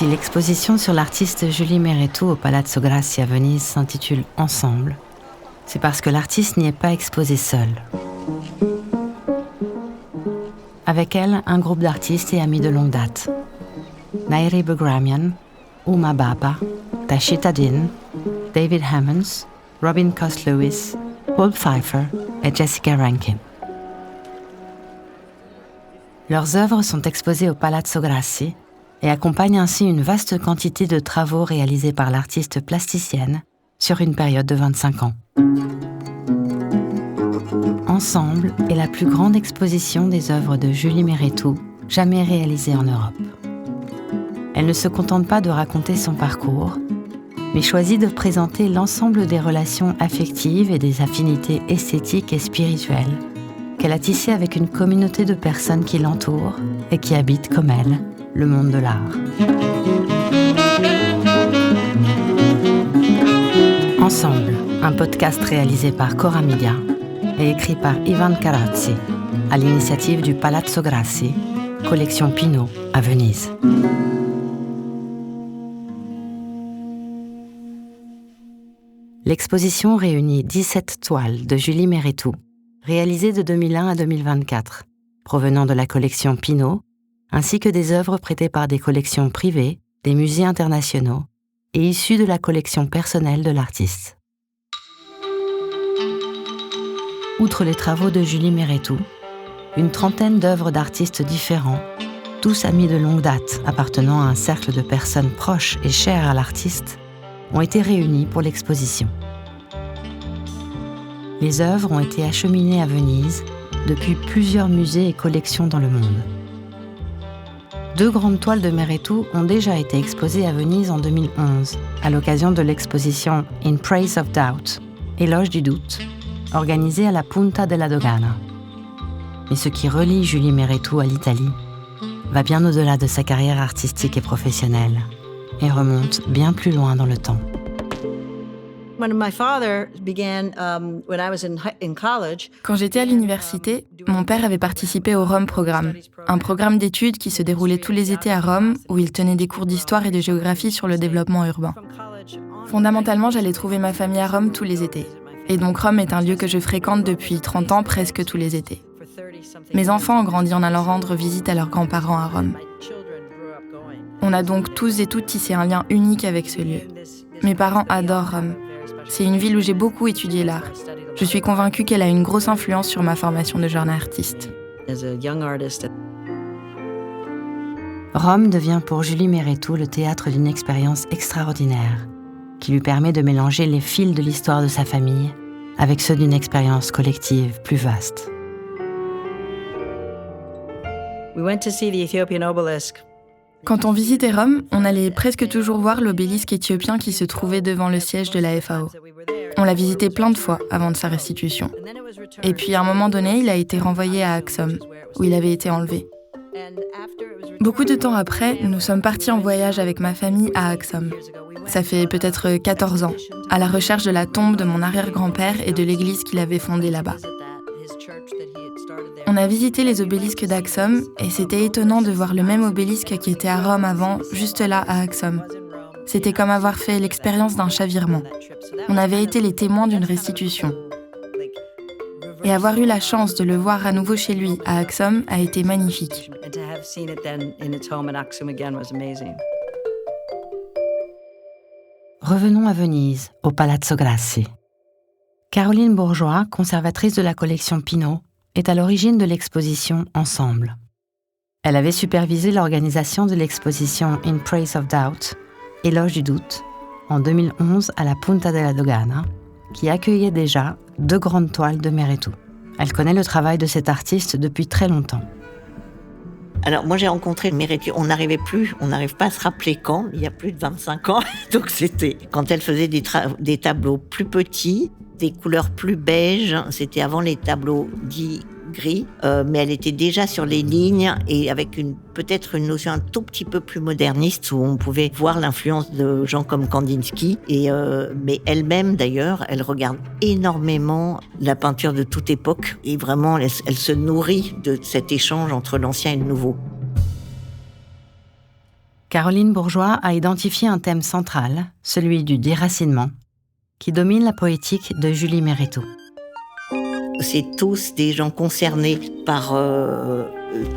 Si l'exposition sur l'artiste Julie Mehretu au Palazzo Grassi à Venise s'intitule « Ensemble », c'est parce que l'artiste n'y est pas exposée seule. Avec elle, un groupe d'artistes et amis de longue date. Nairi Bergramian, Uma Baba, Tashita Din, David Hammonds, Robin Cost-Lewis, Paul Pfeiffer et Jessica Rankin. Leurs œuvres sont exposées au Palazzo Grassi et accompagnent ainsi une vaste quantité de travaux réalisés par l'artiste plasticienne sur une période de 25 ans. Ensemble est la plus grande exposition des œuvres de Julie Mehretu jamais réalisée en Europe. Elle ne se contente pas de raconter son parcours, mais choisit de présenter l'ensemble des relations affectives et des affinités esthétiques et spirituelles qu'elle a tissées avec une communauté de personnes qui l'entourent et qui habitent, comme elle, le monde de l'art. Ensemble, un podcast réalisé par Cora Media et écrit par Ivan Carazzi, à l'initiative du Palazzo Grassi, collection Pinault à Venise. L'exposition réunit 17 toiles de Julie Mehretu, réalisées de 2001 à 2024, provenant de la collection Pinault, ainsi que des œuvres prêtées par des collections privées, des musées internationaux et issues de la collection personnelle de l'artiste. Outre les travaux de Julie Mehretu, une trentaine d'œuvres d'artistes différents, tous amis de longue date appartenant à un cercle de personnes proches et chères à l'artiste, ont été réunies pour l'exposition. Les œuvres ont été acheminées à Venise depuis plusieurs musées et collections dans le monde. 2 grandes toiles de Mehretu ont déjà été exposées à Venise en 2011, à l'occasion de l'exposition In Praise of Doubt, Éloge du doute, organisée à la Punta della Dogana. Mais ce qui relie Julie Mehretu à l'Italie va bien au-delà de sa carrière artistique et professionnelle et remonte bien plus loin dans le temps. Quand j'étais à l'université, mon père avait participé au Rome Programme, un programme d'études qui se déroulait tous les étés à Rome, où il tenait des cours d'histoire et de géographie sur le développement urbain. Fondamentalement, j'allais trouver ma famille à Rome tous les étés. Et donc Rome est un lieu que je fréquente depuis 30 ans, presque tous les étés. Mes enfants ont grandi en allant rendre visite à leurs grands-parents à Rome. On a donc tous et toutes tissé un lien unique avec ce lieu. Mes parents adorent Rome. C'est une ville où j'ai beaucoup étudié l'art. Je suis convaincue qu'elle a une grosse influence sur ma formation de jeune artiste. Rome devient pour Julie Mehretu le théâtre d'une expérience extraordinaire qui lui permet de mélanger les fils de l'histoire de sa famille avec ceux d'une expérience collective plus vaste. Quand on visitait Rome, on allait presque toujours voir l'obélisque éthiopien qui se trouvait devant le siège de la FAO. On l'a visité plein de fois avant de sa restitution. Et puis à un moment donné, il a été renvoyé à Axum, où il avait été enlevé. Beaucoup de temps après, nous sommes partis en voyage avec ma famille à Axum. Ça fait peut-être 14 ans, à la recherche de la tombe de mon arrière-grand-père et de l'église qu'il avait fondée là-bas. On a visité les obélisques d'Axum et c'était étonnant de voir le même obélisque qui était à Rome avant, juste là à Axum. C'était comme avoir fait l'expérience d'un chavirement. On avait été les témoins d'une restitution. Et avoir eu la chance de le voir à nouveau chez lui, à Axum, a été magnifique. Revenons à Venise, au Palazzo Grassi. Caroline Bourgeois, conservatrice de la collection Pinault, est à l'origine de l'exposition Ensemble. Elle avait supervisé l'organisation de l'exposition In Praise of Doubt, Éloge du doute, en 2011 à la Punta della Dogana, qui accueillait déjà 2 grandes toiles de Mehretu. Elle connaît le travail de cet artiste depuis très longtemps. Alors moi j'ai rencontré Mehretu, on n'arrive pas à se rappeler quand, il y a plus de 25 ans, donc c'était quand elle faisait des tableaux plus petits, des couleurs plus beiges, c'était avant les tableaux dits gris, mais elle était déjà sur les lignes et avec peut-être une notion un tout petit peu plus moderniste où on pouvait voir l'influence de gens comme Kandinsky. Mais elle-même d'ailleurs, elle regarde énormément la peinture de toute époque et vraiment elle se nourrit de cet échange entre l'ancien et le nouveau. Caroline Bourgeois a identifié un thème central, celui du déracinement, qui domine la poétique de Julie Méritou. C'est tous des gens concernés par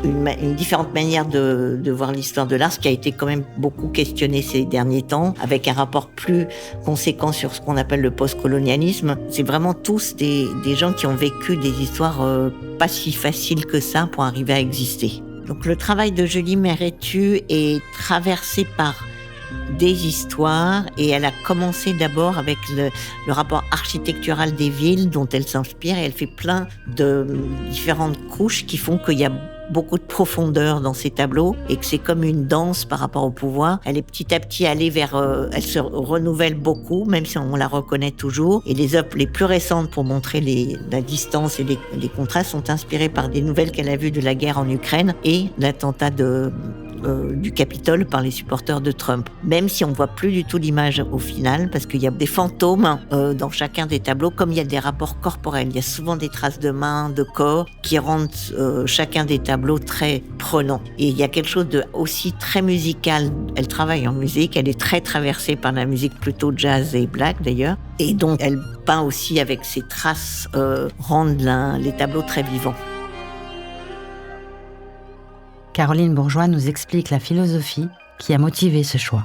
une différente manière de voir l'histoire de l'art, ce qui a été quand même beaucoup questionné ces derniers temps, avec un rapport plus conséquent sur ce qu'on appelle le post-colonialisme. C'est vraiment tous des gens qui ont vécu des histoires pas si faciles que ça pour arriver à exister. Donc le travail de Julie Méritou est traversé par des histoires et elle a commencé d'abord avec le rapport architectural des villes dont elle s'inspire et elle fait plein de différentes couches qui font qu'il y a beaucoup de profondeur dans ces tableaux et que c'est comme une danse par rapport au pouvoir. Elle est petit à petit allée vers... elle se renouvelle beaucoup, même si on la reconnaît toujours. Et les œuvres les plus récentes pour montrer la distance et les contrastes sont inspirées par des nouvelles qu'elle a vues de la guerre en Ukraine et l'attentat du Capitole par les supporters de Trump. Même si on voit plus du tout l'image au final, parce qu'il y a des fantômes dans chacun des tableaux, comme il y a des rapports corporels. Il y a souvent des traces de mains, de corps, qui rendent chacun des tableaux très prenants. Et il y a quelque chose de aussi très musical. Elle travaille en musique, elle est très traversée par la musique plutôt jazz et black d'ailleurs. Et donc elle peint aussi avec ses traces, rendent les tableaux très vivants. Caroline Bourgeois nous explique la philosophie qui a motivé ce choix.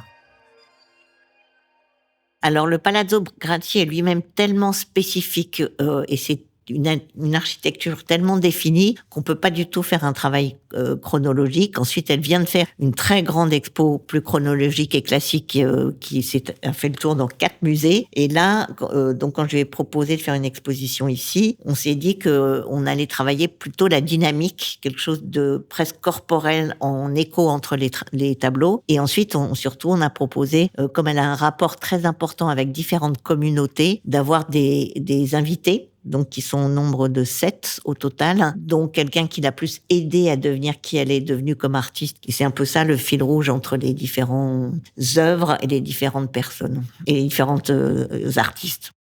Alors le Palazzo Grassi est lui-même tellement spécifique et c'est une architecture tellement définie qu'on peut pas du tout faire un travail chronologique. Ensuite, elle vient de faire une très grande expo plus chronologique et classique qui a fait le tour dans 4 musées. Et là, donc quand je lui ai proposé de faire une exposition ici, on s'est dit que on allait travailler plutôt la dynamique, quelque chose de presque corporel en écho entre les tableaux. Et ensuite, surtout, on a proposé, comme elle a un rapport très important avec différentes communautés, d'avoir des invités. Donc, qui sont au nombre de 7 au total. Donc, quelqu'un qui l'a plus aidé à devenir qui elle est devenue comme artiste. Et c'est un peu ça le fil rouge entre les différentes œuvres et les différentes personnes et les différentes artistes.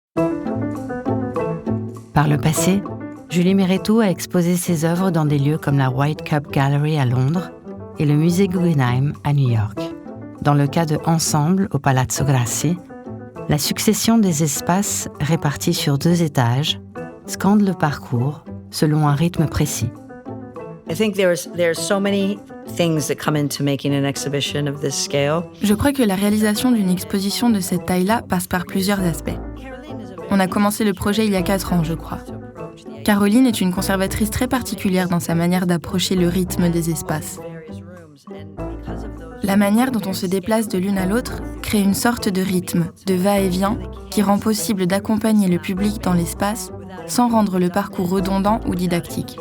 Par le passé, Julie Méritou a exposé ses œuvres dans des lieux comme la White Cup Gallery à Londres et le musée Guggenheim à New York. Dans le cas de Ensemble au Palazzo Grassi, la succession des espaces répartis sur 2 étages scande le parcours selon un rythme précis. Je crois que la réalisation d'une exposition de cette taille-là passe par plusieurs aspects. On a commencé le projet il y a 4 ans, je crois. Caroline est une conservatrice très particulière dans sa manière d'approcher le rythme des espaces. La manière dont on se déplace de l'une à l'autre crée une sorte de rythme, de va-et-vient, qui rend possible d'accompagner le public dans l'espace sans rendre le parcours redondant ou didactique.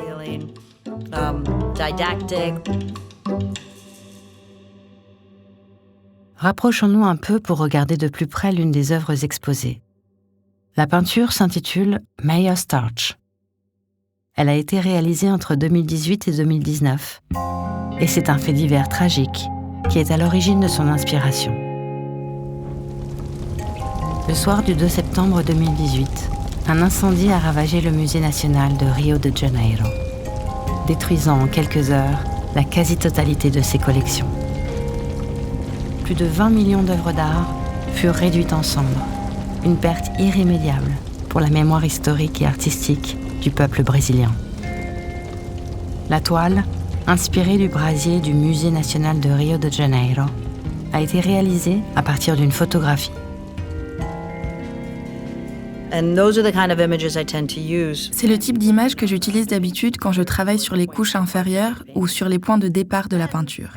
Rapprochons-nous un peu pour regarder de plus près l'une des œuvres exposées. La peinture s'intitule Mayor's Torch. Elle a été réalisée entre 2018 et 2019. Et c'est un fait divers tragique qui est à l'origine de son inspiration. Le soir du 2 septembre 2018, un incendie a ravagé le musée national de Rio de Janeiro, détruisant en quelques heures la quasi-totalité de ses collections. Plus de 20 millions d'œuvres d'art furent réduites en cendres, une perte irrémédiable pour la mémoire historique et artistique du peuple brésilien. La toile, inspirée du brasier du musée national de Rio de Janeiro, a été réalisée à partir d'une photographie. C'est le type d'image que j'utilise d'habitude quand je travaille sur les couches inférieures ou sur les points de départ de la peinture.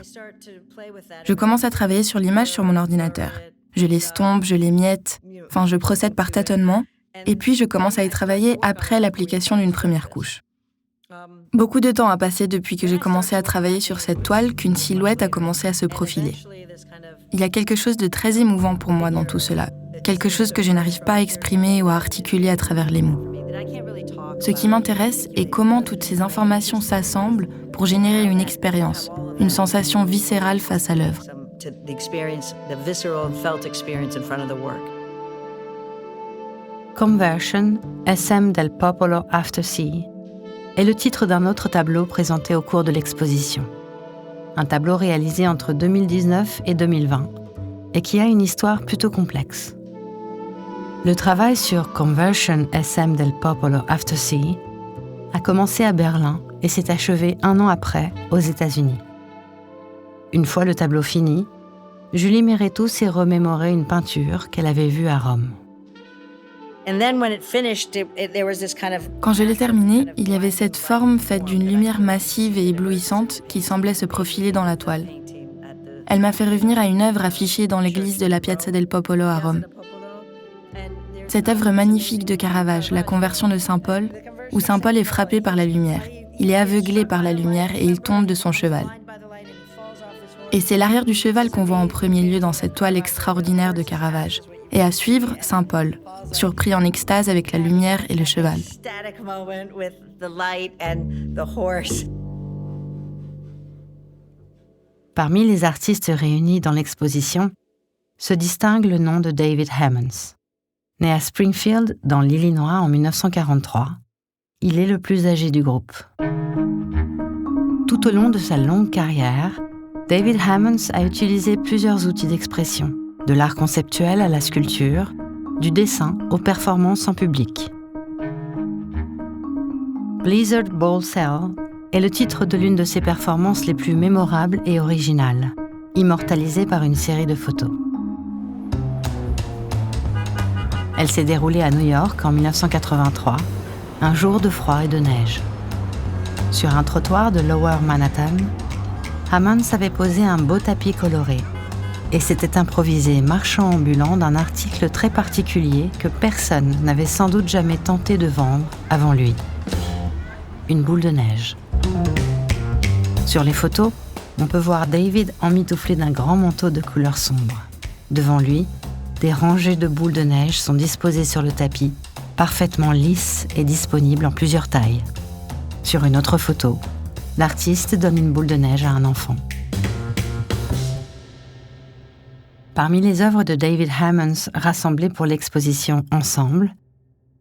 Je commence à travailler sur l'image sur mon ordinateur. Je l'estompe, je l'émiette, je procède par tâtonnement, et puis je commence à y travailler après l'application d'une première couche. Beaucoup de temps a passé depuis que j'ai commencé à travailler sur cette toile qu'une silhouette a commencé à se profiler. Il y a quelque chose de très émouvant pour moi dans tout cela, quelque chose que je n'arrive pas à exprimer ou à articuler à travers les mots. Ce qui m'intéresse est comment toutes ces informations s'assemblent pour générer une expérience, une sensation viscérale face à l'œuvre. Conversion, SM del Popolo After Sea est le titre d'un autre tableau présenté au cours de l'exposition. un tableau réalisé entre 2019 et 2020 et qui a une histoire plutôt complexe. Le travail sur Conversion SM del Popolo After Sea a commencé à Berlin et s'est achevé 1 an après aux États-Unis. Une fois le tableau fini, Julie Mehretu s'est remémoré une peinture qu'elle avait vue à Rome. Quand je l'ai terminé, il y avait cette forme faite d'une lumière massive et éblouissante qui semblait se profiler dans la toile. Elle m'a fait revenir à une œuvre affichée dans l'église de la Piazza del Popolo à Rome. Cette œuvre magnifique de Caravage, la Conversion de Saint Paul, où Saint Paul est frappé par la lumière. Il est aveuglé par la lumière et il tombe de son cheval. Et c'est l'arrière du cheval qu'on voit en premier lieu dans cette toile extraordinaire de Caravage. Et à suivre, Saint Paul, surpris en extase avec la lumière et le cheval. Parmi les artistes réunis dans l'exposition, se distingue le nom de David Hammons. Né à Springfield, dans l'Illinois en 1943, il est le plus âgé du groupe. Tout au long de sa longue carrière, David Hammons a utilisé plusieurs outils d'expression, de l'art conceptuel à la sculpture, du dessin aux performances en public. Blizzard Ball Cell est le titre de l'une de ses performances les plus mémorables et originales, immortalisée par une série de photos. Elle s'est déroulée à New York en 1983, un jour de froid et de neige. Sur un trottoir de Lower Manhattan, Hammons avait posé un beau tapis coloré et s'était improvisé marchand ambulant d'un article très particulier que personne n'avait sans doute jamais tenté de vendre avant lui. Une boule de neige. Sur les photos, on peut voir David emmitouflé d'un grand manteau de couleur sombre. Devant lui, des rangées de boules de neige sont disposées sur le tapis, parfaitement lisses et disponibles en plusieurs tailles. Sur une autre photo, l'artiste donne une boule de neige à un enfant. Parmi les œuvres de David Hammons rassemblées pour l'exposition Ensemble,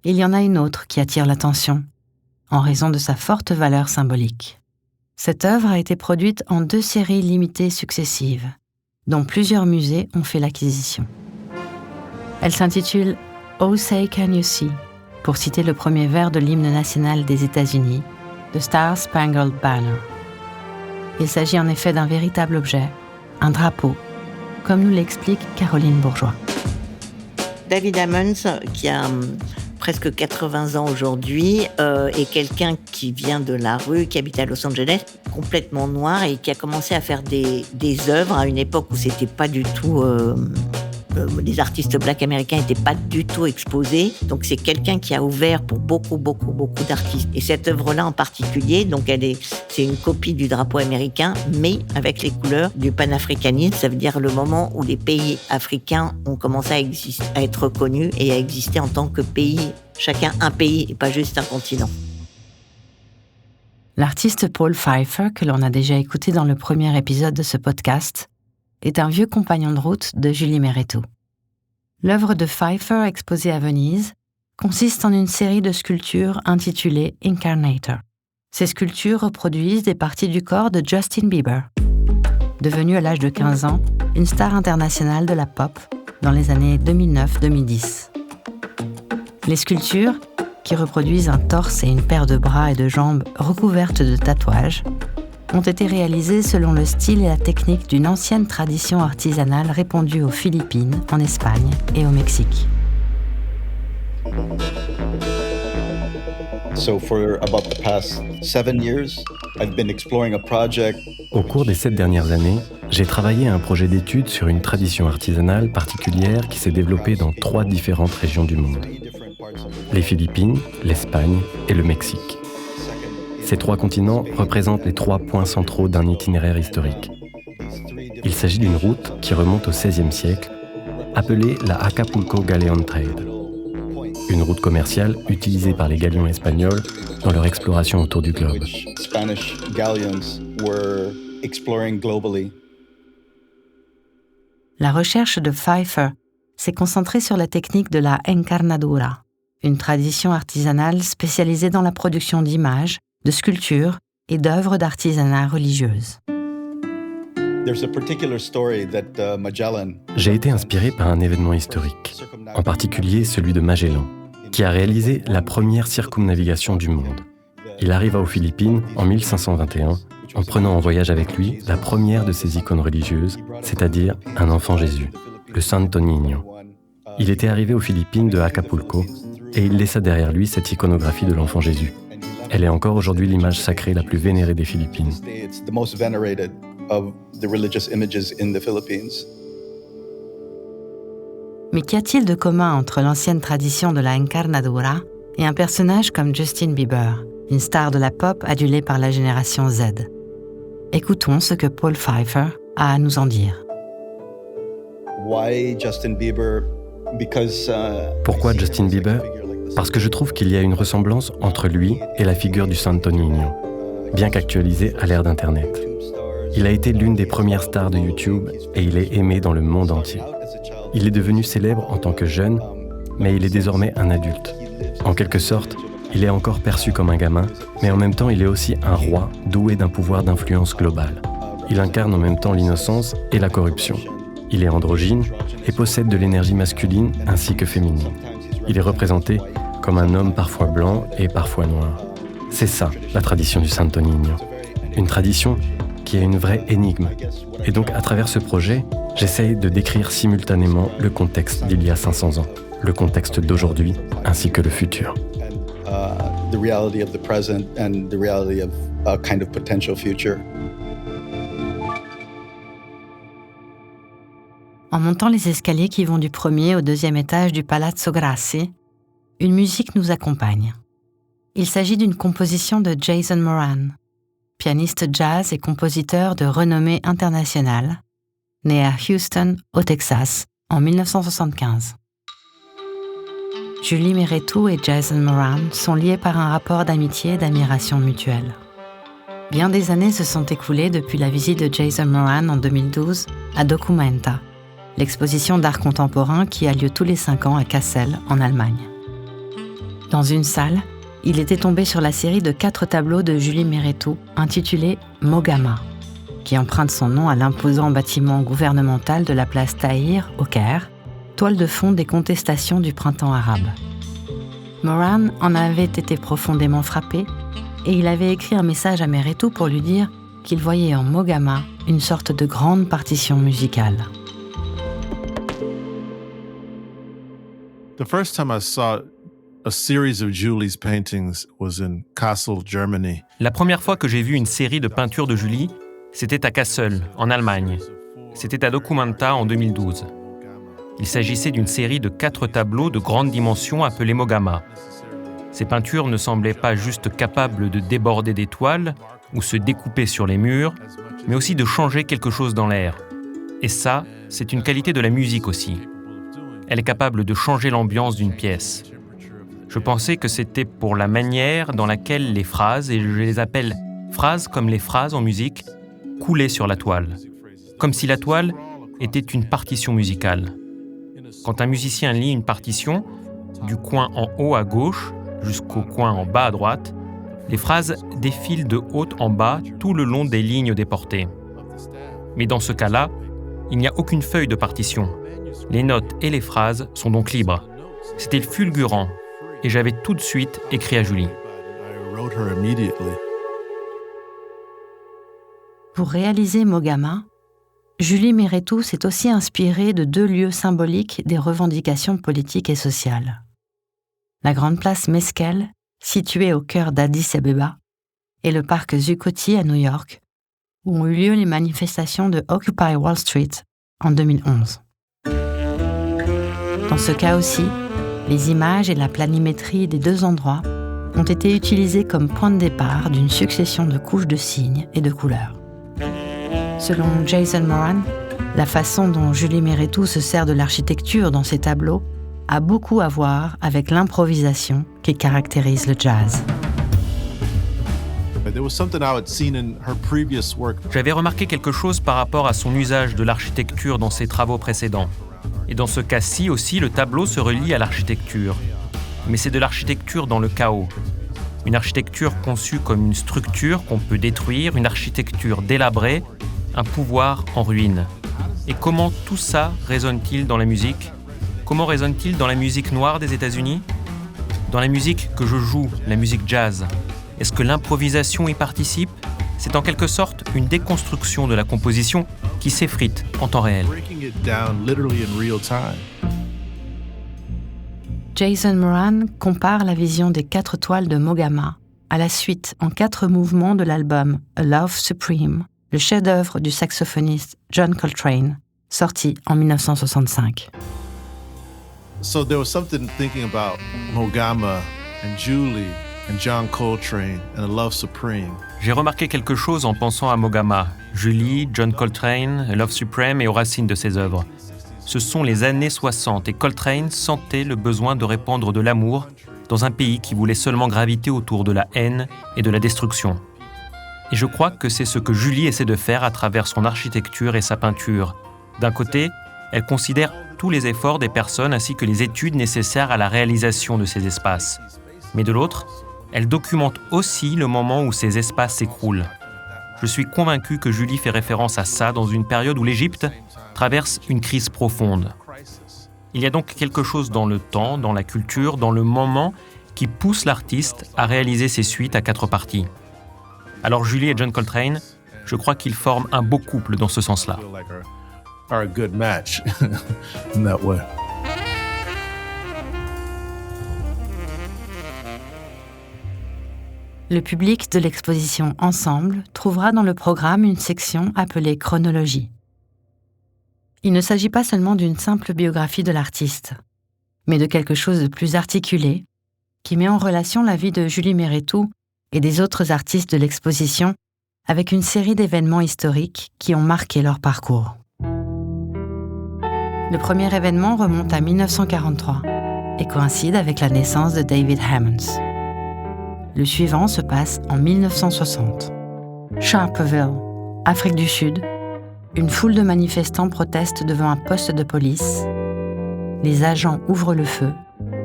il y en a une autre qui attire l'attention, en raison de sa forte valeur symbolique. Cette œuvre a été produite en 2 séries limitées successives, dont plusieurs musées ont fait l'acquisition. Elle s'intitule « Oh Say Can You See », pour citer le premier vers de l'hymne national des États-Unis, The Star Spangled Banner. Il s'agit en effet d'un véritable objet, un drapeau, comme nous l'explique Caroline Bourgeois. David Hammons, qui a presque 80 ans aujourd'hui, est quelqu'un qui vient de la rue, qui habite à Los Angeles, complètement noir, et qui a commencé à faire des œuvres à une époque où c'était pas du tout... les artistes blacks américains n'étaient pas du tout exposés. Donc c'est quelqu'un qui a ouvert pour beaucoup d'artistes. Et cette œuvre-là en particulier, donc c'est une copie du drapeau américain, mais avec les couleurs du panafricanisme. Ça veut dire le moment où les pays africains ont commencé à être reconnus et à exister en tant que pays, chacun un pays et pas juste un continent. L'artiste Paul Pfeiffer, que l'on a déjà écouté dans le premier épisode de ce podcast, est un vieux compagnon de route de Julie Mehretu. L'œuvre de Pfeiffer exposée à Venise consiste en une série de sculptures intitulées Incarnator. Ces sculptures reproduisent des parties du corps de Justin Bieber, devenu à l'âge de 15 ans une star internationale de la pop dans les années 2009-2010. Les sculptures, qui reproduisent un torse et une paire de bras et de jambes recouvertes de tatouages, ont été réalisés selon le style et la technique d'une ancienne tradition artisanale répandue aux Philippines, en Espagne et au Mexique. Au cours des 7 dernières années, j'ai travaillé à un projet d'étude sur une tradition artisanale particulière qui s'est développée dans 3 différentes régions du monde. Les Philippines, l'Espagne et le Mexique. Ces 3 continents représentent les 3 points centraux d'un itinéraire historique. Il s'agit d'une route qui remonte au XVIe siècle, appelée la Acapulco Galleon Trade. Une route commerciale utilisée par les galions espagnols dans leur exploration autour du globe. La recherche de Pfeiffer s'est concentrée sur la technique de la encarnadura, une tradition artisanale spécialisée dans la production d'images, de sculptures et d'œuvres d'artisanat religieuses. J'ai été inspiré par un événement historique, en particulier celui de Magellan, qui a réalisé la première circumnavigation du monde. Il arriva aux Philippines en 1521, en prenant en voyage avec lui la première de ses icônes religieuses, c'est-à-dire un enfant Jésus, le Santo Niño. Il était arrivé aux Philippines de Acapulco et il laissa derrière lui cette iconographie de l'enfant Jésus. Elle est encore aujourd'hui l'image sacrée la plus vénérée des Philippines. Mais qu'y a-t-il de commun entre l'ancienne tradition de la encarnadura et un personnage comme Justin Bieber, une star de la pop adulée par la génération Z? Écoutons ce que Paul Pfeiffer a à nous en dire. Pourquoi Justin Bieber ? Parce que je trouve qu'il y a une ressemblance entre lui et la figure du Santo Niño, bien qu'actualisée à l'ère d'Internet. Il a été l'une des premières stars de YouTube et il est aimé dans le monde entier. Il est devenu célèbre en tant que jeune, mais il est désormais un adulte. En quelque sorte, il est encore perçu comme un gamin, mais en même temps il est aussi un roi doué d'un pouvoir d'influence globale. Il incarne en même temps l'innocence et la corruption. Il est androgyne et possède de l'énergie masculine ainsi que féminine. Il est représenté comme un homme parfois blanc et parfois noir. C'est ça, la tradition du Santo Niño. Une tradition qui est une vraie énigme. Et donc, à travers ce projet, j'essaye de décrire simultanément le contexte d'il y a 500 ans, le contexte d'aujourd'hui, ainsi que le futur. The reality of the present and the reality of a kind of potential future. En montant les escaliers qui vont du premier au deuxième étage du Palazzo Grassi, une musique nous accompagne. Il s'agit d'une composition de Jason Moran, pianiste jazz et compositeur de renommée internationale, né à Houston, au Texas, en 1975. Julie Mehretu et Jason Moran sont liés par un rapport d'amitié et d'admiration mutuelle. Bien des années se sont écoulées depuis la visite de Jason Moran en 2012 à Documenta, l'exposition d'art contemporain qui a lieu tous les 5 ans à Kassel, en Allemagne. Dans une salle, il était tombé sur la série de 4 tableaux de Julie Mehretu intitulée Mogama, qui emprunte son nom à l'imposant bâtiment gouvernemental de la place Tahrir, au Caire, toile de fond des contestations du printemps arabe. Moran en avait été profondément frappé et il avait écrit un message à Mehretu pour lui dire qu'il voyait en Mogama une sorte de grande partition musicale. The first time I saw a series of Julie's paintings was in Kassel, Germany. La première fois que j'ai vu une série de peintures de Julie, c'était à Kassel, en Allemagne. C'était à Documenta en 2012. Il s'agissait d'une série de 4 tableaux de grande dimension appelés Mogama. Ces peintures ne semblaient pas juste capables de déborder des toiles ou se découper sur les murs, mais aussi de changer quelque chose dans l'air. Et ça, c'est une qualité de la musique aussi. Elle est capable de changer l'ambiance d'une pièce. Je pensais que c'était pour la manière dans laquelle les phrases, et je les appelle phrases comme les phrases en musique, coulaient sur la toile. Comme si la toile était une partition musicale. Quand un musicien lit une partition, du coin en haut à gauche jusqu'au coin en bas à droite, les phrases défilent de haut en bas tout le long des lignes déportées. Mais dans ce cas-là, il n'y a aucune feuille de partition. Les notes et les phrases sont donc libres. C'était fulgurant et j'avais tout de suite écrit à Julie. Pour réaliser Mogama, Julie Mehretu s'est aussi inspirée de 2 lieux symboliques des revendications politiques et sociales. La grande place Meskel, située au cœur d'Addis Abeba, et le parc Zuccotti à New York, où ont eu lieu les manifestations de Occupy Wall Street en 2011. Dans ce cas aussi, les images et la planimétrie des 2 endroits ont été utilisées comme point de départ d'une succession de couches de signes et de couleurs. Selon Jason Moran, la façon dont Julie Mehretu se sert de l'architecture dans ses tableaux a beaucoup à voir avec l'improvisation qui caractérise le jazz. J'avais remarqué quelque chose par rapport à son usage de l'architecture dans ses travaux précédents. Et dans ce cas-ci aussi, le tableau se relie à l'architecture. Mais c'est de l'architecture dans le chaos. Une architecture conçue comme une structure qu'on peut détruire, une architecture délabrée, un pouvoir en ruine. Et comment tout ça résonne-t-il dans la musique ? Comment résonne-t-il dans la musique noire des États-Unis ? Dans la musique que je joue, la musique jazz, est-ce que l'improvisation y participe ? C'est en quelque sorte une déconstruction de la composition qui s'effrite en temps réel. Jason Moran compare la vision des 4 toiles de Mogama à la suite en 4 mouvements de l'album A Love Supreme, le chef-d'œuvre du saxophoniste John Coltrane, sorti en 1965. So there was something thinking about Mogama and Julie and John Coltrane and A Love Supreme. J'ai remarqué quelque chose en pensant à Mogama, Julie, John Coltrane, A Love Supreme et aux racines de ses œuvres. Ce sont les années 60 et Coltrane sentait le besoin de répandre de l'amour dans un pays qui voulait seulement graviter autour de la haine et de la destruction. Et je crois que c'est ce que Julie essaie de faire à travers son architecture et sa peinture. D'un côté, elle considère tous les efforts des personnes ainsi que les études nécessaires à la réalisation de ces espaces. Mais de l'autre, elle documente aussi le moment où ces espaces s'écroulent. Je suis convaincu que Julie fait référence à ça dans une période où l'Égypte traverse une crise profonde. Il y a donc quelque chose dans le temps, dans la culture, dans le moment qui pousse l'artiste à réaliser ses suites à 4 parties. Alors Julie et John Coltrane, je crois qu'ils forment un beau couple dans ce sens-là. Are a good match in that way. Le public de l'exposition Ensemble trouvera dans le programme une section appelée Chronologie. Il ne s'agit pas seulement d'une simple biographie de l'artiste, mais de quelque chose de plus articulé, qui met en relation la vie de Julie Méretout et des autres artistes de l'exposition avec une série d'événements historiques qui ont marqué leur parcours. Le premier événement remonte à 1943 et coïncide avec la naissance de David Hammonds. Le suivant se passe en 1960. Sharpeville, Afrique du Sud, une foule de manifestants proteste devant un poste de police. Les agents ouvrent le feu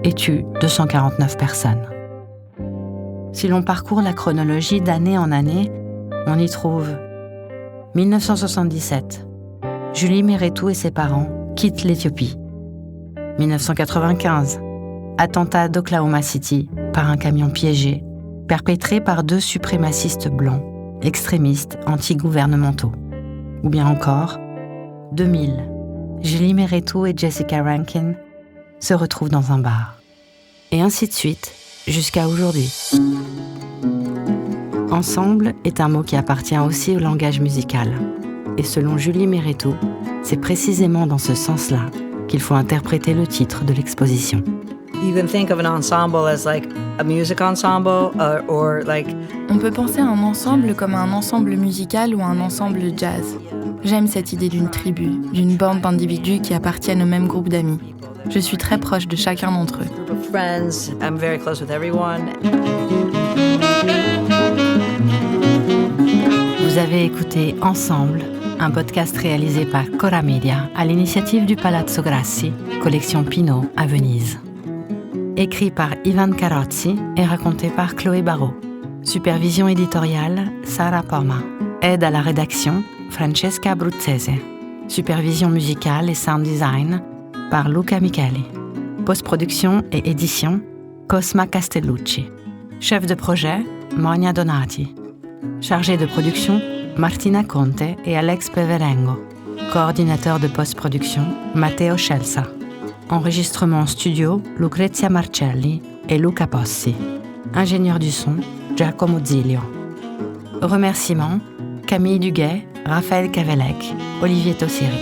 et tuent 249 personnes. Si l'on parcourt la chronologie d'année en année, on y trouve 1977. Julie Méretout et ses parents quittent l'Éthiopie. 1995. Attentat d'Oklahoma City par un camion piégé, perpétré par 2 suprémacistes blancs, extrémistes anti-gouvernementaux. Ou bien encore, 2000. Julie Méretout et Jessica Rankin se retrouvent dans un bar. Et ainsi de suite, jusqu'à aujourd'hui. Ensemble est un mot qui appartient aussi au langage musical. Et selon Julie Méretout, c'est précisément dans ce sens-là qu'il faut interpréter le titre de l'exposition. You can think of an ensemble as like a music ensemble or like... On peut penser à un ensemble comme un ensemble musical ou un ensemble jazz. J'aime cette idée d'une tribu, d'une bande d'individus qui appartiennent au même groupe d'amis. Je suis très proche de chacun d'entre eux. Friends, I'm very close with everyone. Vous avez écouté Ensemble, un podcast réalisé par Cora Media à l'initiative du Palazzo Grassi, collection Pinault à Venise. Écrit par Ivan Carrozzi et raconté par Chloé Barrault. Supervision éditoriale, Sara Poma. Aide à la rédaction, Francesca Abruzzese. Supervision musicale et sound design par Luca Micheli. Post-production et édition, Cosma Castellucci. Chef de projet, Monia Donati. Chargé de production, Martina Conte et Alex Peverengo. Coordinateur de post-production, Matteo Scelsa. Enregistrement studio, Lucrezia Marcelli et Luca Possi. Ingénieur du son, Giacomo Zilio. Remerciements, Camille Duguay, Raphaël Cavelec, Olivier Tossiri.